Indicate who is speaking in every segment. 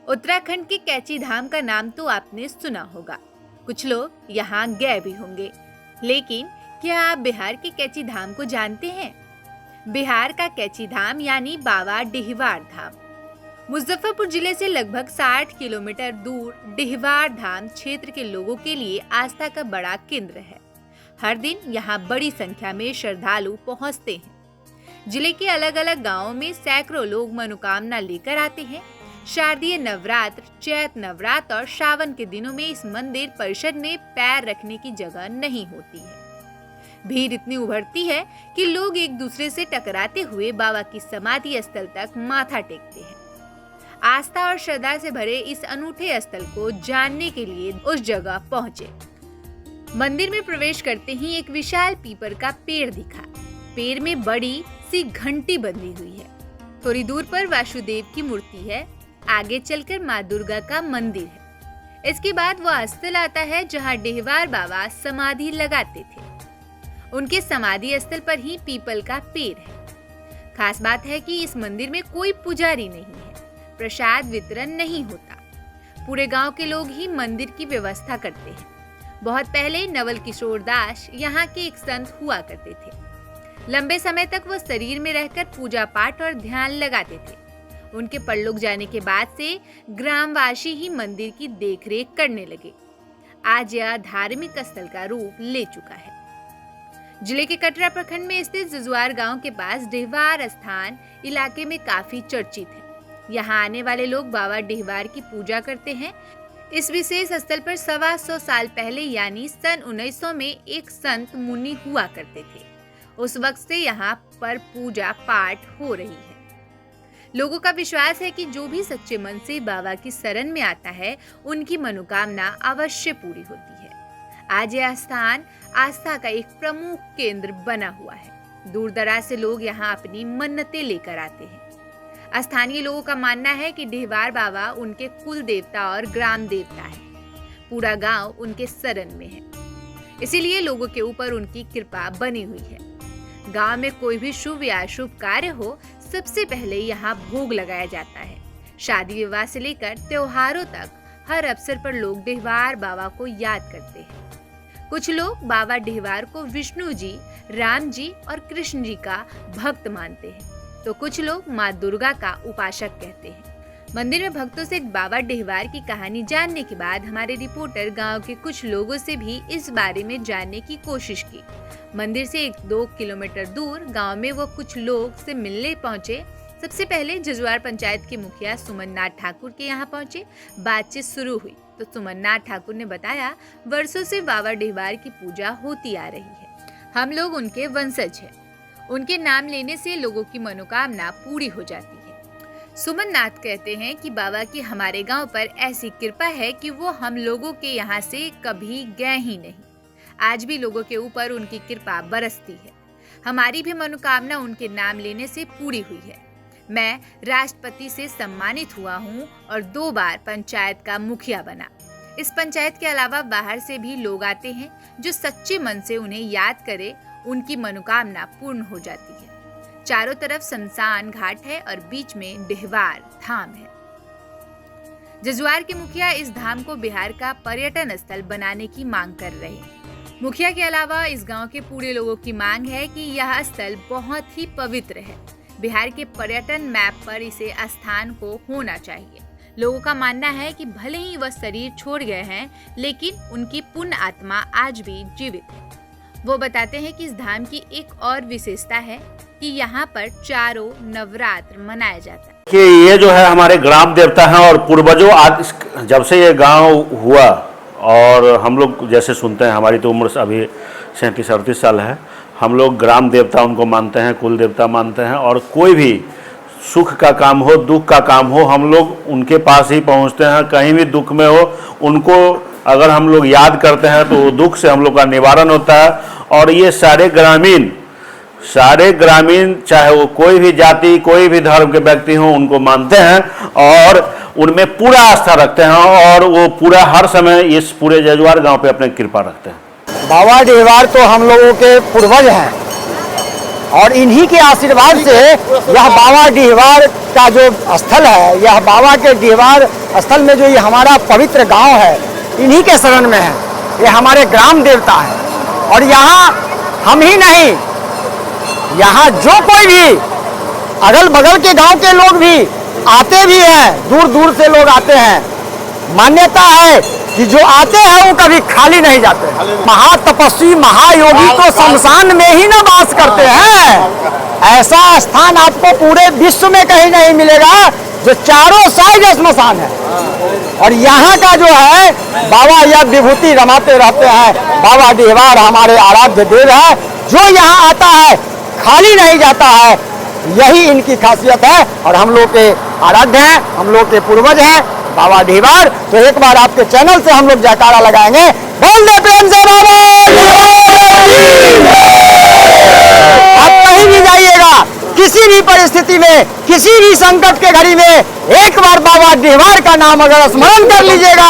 Speaker 1: उत्तराखंड के कैची धाम का नाम तो आपने सुना होगा, कुछ लोग यहाँ गए भी होंगे। लेकिन क्या आप बिहार के कैची धाम को जानते हैं? बिहार का कैची धाम यानी बाबा डिहवार धाम मुजफ्फरपुर जिले से लगभग 60 किलोमीटर दूर डिहवार धाम क्षेत्र के लोगों के लिए आस्था का बड़ा केंद्र है। हर दिन यहाँ बड़ी संख्या में श्रद्धालु पहुँचते हैं। जिले के अलग अलग गांवों में सैकड़ों लोग मनोकामना लेकर आते हैं। शारदीय नवरात्र, चैत नवरात्र और श्रावण के दिनों में इस मंदिर परिसर में पैर रखने की जगह नहीं होती है। भीड़ इतनी उभरती है कि लोग एक दूसरे से टकराते हुए बाबा की समाधि स्थल तक माथा टेकते हैं। आस्था और श्रद्धा से भरे इस अनूठे स्थल को जानने के लिए उस जगह पहुंचे। मंदिर में प्रवेश करते ही एक विशाल पीपल का पेड़ दिखा। पेड़ में बड़ी सी घंटी बंधी हुई है। थोड़ी दूर पर वासुदेव की मूर्ति है। आगे चलकर माँ दुर्गा का मंदिर है। इसके बाद वह स्थल आता है जहाँ डिहवार बाबा समाधि लगाते थे। उनके समाधि स्थल पर ही पीपल का पेड़ है। खास बात है कि इस मंदिर में कोई पुजारी नहीं है। प्रसाद वितरण नहीं होता। पूरे गांव के लोग ही मंदिर की व्यवस्था करते हैं। बहुत पहले नवल किशोर दास यहाँ के एक संत हुआ करते थे। लंबे समय तक वो शरीर में रहकर पूजा पाठ और ध्यान लगाते थे। उनके परलोक जाने के बाद से ग्रामवासी ही मंदिर की देखरेख करने लगे। आज यह धार्मिक स्थल का रूप ले चुका है। जिले के कटरा प्रखंड में स्थित जजुआर गांव के पास डिहवार स्थान इलाके में काफी चर्चित है। यहाँ आने वाले लोग बाबा डिहवार की पूजा करते हैं। इस विशेष स्थल पर 125 साल पहले यानी सन 1900 में एक संत मुनि हुआ करते थे। उस वक्त से यहाँ पर पूजा पाठ हो रही है। लोगों का विश्वास है कि जो भी सच्चे मन से बाबा की शरण में आता है, उनकी मनोकामना अवश्य पूरी होती है। आज यह स्थान आस्था का एक प्रमुख केंद्र बना हुआ है। दूर दराज से लोग यहाँ अपनी मन्नतें लेकर आते हैं। स्थानीय लोगों का मानना है कि डिहवार बाबा उनके कुल देवता और ग्राम देवता है। पूरा गांव उनके शरण में है, इसीलिए लोगों के ऊपर उनकी कृपा बनी हुई है। गांव में कोई भी शुभ या अशुभ कार्य हो, सबसे पहले यहाँ भोग लगाया जाता है। शादी विवाह से लेकर त्योहारों तक हर अवसर पर लोग डिहवार बाबा को याद करते हैं। कुछ लोग बाबा डिहवार को विष्णु जी, राम जी और कृष्ण जी का भक्त मानते हैं, तो कुछ लोग माँ दुर्गा का उपासक कहते हैं। मंदिर में भक्तों से बाबा डिहवार की कहानी जानने के बाद हमारे रिपोर्टर गांव के कुछ लोगों से भी इस बारे में जानने की कोशिश की। मंदिर से 1-2 किलोमीटर दूर गांव में वो कुछ लोग से मिलने पहुंचे। सबसे पहले जजुआर पंचायत के मुखिया सुमननाथ ठाकुर के यहाँ पहुंचे। बातचीत शुरू हुई तो सुमननाथ ठाकुर ने बताया, वर्षों से बाबा डिहवार की पूजा होती आ रही है। हम लोग उनके वंशज हैं। उनके नाम लेने से लोगों की मनोकामना पूरी हो जाती है। सुमननाथ कहते हैं कि बाबा की हमारे गांव पर ऐसी कृपा है कि वो हम लोगों के यहाँ से कभी गए ही नहीं। आज भी लोगों के ऊपर उनकी कृपा बरसती है। हमारी भी मनोकामना उनके नाम लेने से पूरी हुई है। मैं राष्ट्रपति से सम्मानित हुआ हूँ और 2 बार पंचायत का मुखिया बना। इस पंचायत के अलावा बाहर से भी लोग आते हैं जो सच्चे मन से उन्हें याद करे, उनकी मनोकामना पूर्ण हो जाती है। चारों तरफ शमशान घाट है और बीच में डिहवार धाम है। जजुआर के मुखिया इस धाम को बिहार का पर्यटन स्थल बनाने की मांग कर रहे हैं। मुखिया के अलावा इस गांव के पूरे लोगों की मांग है कि यह स्थल बहुत ही पवित्र है। बिहार के पर्यटन मैप पर इसे स्थान को होना चाहिए। लोगों का मानना है कि भले ही वह शरीर छोड़ गए हैं, लेकिन उनकी पुण्य आत्मा आज भी जीवित है। वो बताते हैं कि इस धाम की एक और विशेषता है कि यहाँ पर चारों नवरात्र मनाया जाता है।
Speaker 2: कि ये जो है हमारे ग्राम देवता हैं और पूर्वजों आज जब से ये गांव हुआ और हम लोग जैसे सुनते हैं, हमारी तो उम्र अभी 37-38 साल है। हम लोग ग्राम देवता उनको मानते हैं, कुल देवता मानते हैं और कोई भी सुख का काम हो, दुख का काम हो, हम लोग उनके पास ही पहुंचते हैं। कहीं भी दुख में हो, उनको अगर हम लोग याद करते हैं तो दुख से हम लोग का निवारण होता है। और ये सारे ग्रामीण चाहे वो कोई भी जाति, कोई भी धर्म के व्यक्ति हों, उनको मानते हैं और उनमें पूरा आस्था रखते हैं और वो पूरा हर समय इस पूरे जजुआर गांव पे अपने कृपा रखते हैं।
Speaker 3: बाबा डिहवार तो हम लोगों के पूर्वज हैं और इन्हीं के आशीर्वाद से यह बाबा डीहवार का जो स्थल है, यह बाबा के डीहवार स्थल में जो ये हमारा पवित्र गांव है, इन्हीं के शरण में है। ये हमारे ग्राम देवता है। और यहाँ हम ही नहीं, यहाँ जो कोई भी अगल बगल के गांव के लोग भी आते भी हैं, दूर दूर से लोग आते हैं। मान्यता है कि जो आते हैं वो कभी खाली नहीं जाते। महातपस्वी महायोगी तो शमशान में ही ना वास करते हैं। ऐसा स्थान आपको पूरे विश्व में कहीं नहीं मिलेगा जो चारों साइड श्मशान है। और यहाँ का जो है बाबा यह विभूति रमाते रहते हैं। बाबा डीहवार हमारे आराध्य देव है। जो यहाँ आता है खाली नहीं जाता है, यही इनकी खासियत है। और हम लोग के आराध्य हैं, हम लोग के पूर्वज हैं बाबा डीहवार। तो एक बार आपके चैनल से हम लोग जयकारा लगाएंगे, बोल दे प्रेम से बाबा। आप कहीं भी जाइएगा, किसी भी परिस्थिति में, किसी भी संकट के घड़ी में एक बार बाबा डीहवार का नाम अगर स्मरण कर लीजिएगा,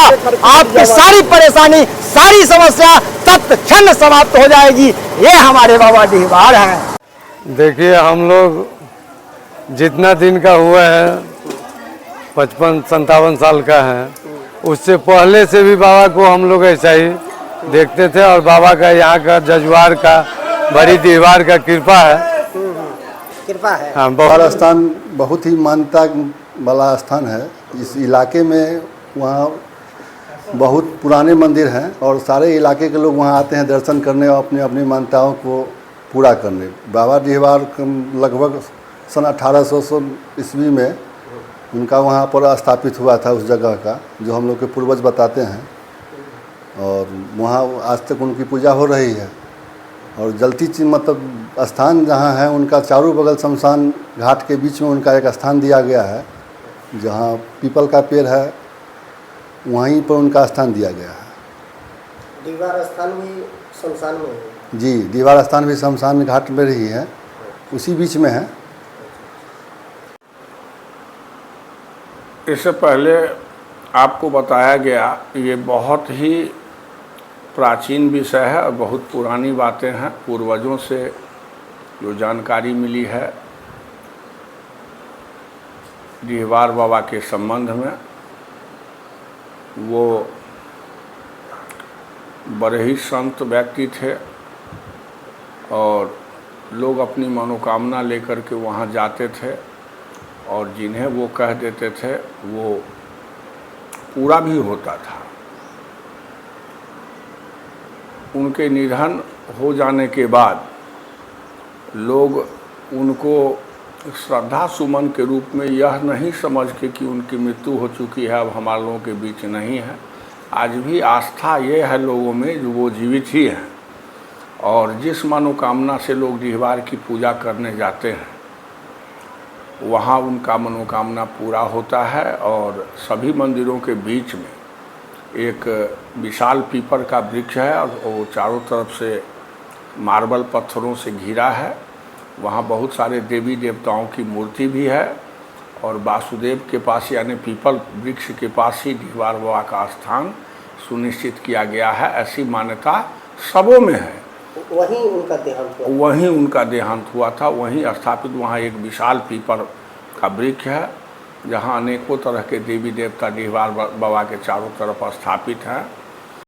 Speaker 3: आपकी सारी परेशानी, सारी समस्या तत्क्षण समाप्त हो जाएगी। ये हमारे बाबा डीहवार हैं।
Speaker 4: देखिए, हम लोग जितना दिन का हुआ है, 55-57 साल का है, उससे पहले से भी बाबा को हम लोग ऐसा ही देखते थे। और बाबा का यहाँ का जजुआर का बड़ी डीहवार का कृपा है। हाँ,
Speaker 5: हमारा स्थान बहुत ही मान्यता वाला स्थान है। इस इलाके में वहाँ बहुत पुराने मंदिर हैं और सारे इलाके के लोग वहाँ आते हैं दर्शन करने और अपनी अपनी मान्यताओं को पूरा करने। बाबा डीहवार लगभग सन 1800 ईस्वी में उनका वहाँ पर स्थापित हुआ था, उस जगह का, जो हम लोग के पूर्वज बताते हैं। और वहाँ आज तक उनकी पूजा हो रही है। और जलती मतलब स्थान जहाँ है, उनका चारों बगल शमशान घाट के बीच में उनका एक स्थान दिया गया है। जहाँ पीपल का पेड़ है, वहीं पर उनका स्थान दिया गया है।
Speaker 6: डीहवार स्थान भी शमशान में है?
Speaker 5: जी, डीहवार स्थान भी शमशान घाट में ही है, उसी बीच में है।
Speaker 7: इससे पहले आपको बताया गया, ये बहुत ही प्राचीन विषय है और बहुत पुरानी बातें हैं। पूर्वजों से जो जानकारी मिली है डीहवार बाबा के संबंध में, वो बड़े ही संत व्यक्ति थे और लोग अपनी मनोकामना लेकर के वहाँ जाते थे और जिन्हें वो कह देते थे वो पूरा भी होता था। उनके निधन हो जाने के बाद लोग उनको श्रद्धा सुमन के रूप में यह नहीं समझ के कि उनकी मृत्यु हो चुकी है, अब हमारे लोगों के बीच नहीं है। आज भी आस्था ये है लोगों में जो वो जीवित ही हैं। और जिस मनोकामना से लोग डीहवार की पूजा करने जाते हैं, वहाँ उनका मनोकामना पूरा होता है। और सभी मंदिरों के बीच में एक विशाल पीपल का वृक्ष है और वो चारों तरफ से मार्बल पत्थरों से घिरा है। वहाँ बहुत सारे देवी देवताओं की मूर्ति भी है और वासुदेव के पास यानी पीपल वृक्ष के पास ही डीहवार बाबा का स्थान सुनिश्चित किया गया है। ऐसी मान्यता सबों में है।
Speaker 6: वहीं उनका देहांत हुआ?
Speaker 7: वहीं उनका देहांत हुआ था, वहीं स्थापित वहाँ एक विशाल पीपल का वृक्ष है जहाँ अनेकों तरह के देवी देवता डीहवार बाबा के चारों तरफ स्थापित हैं।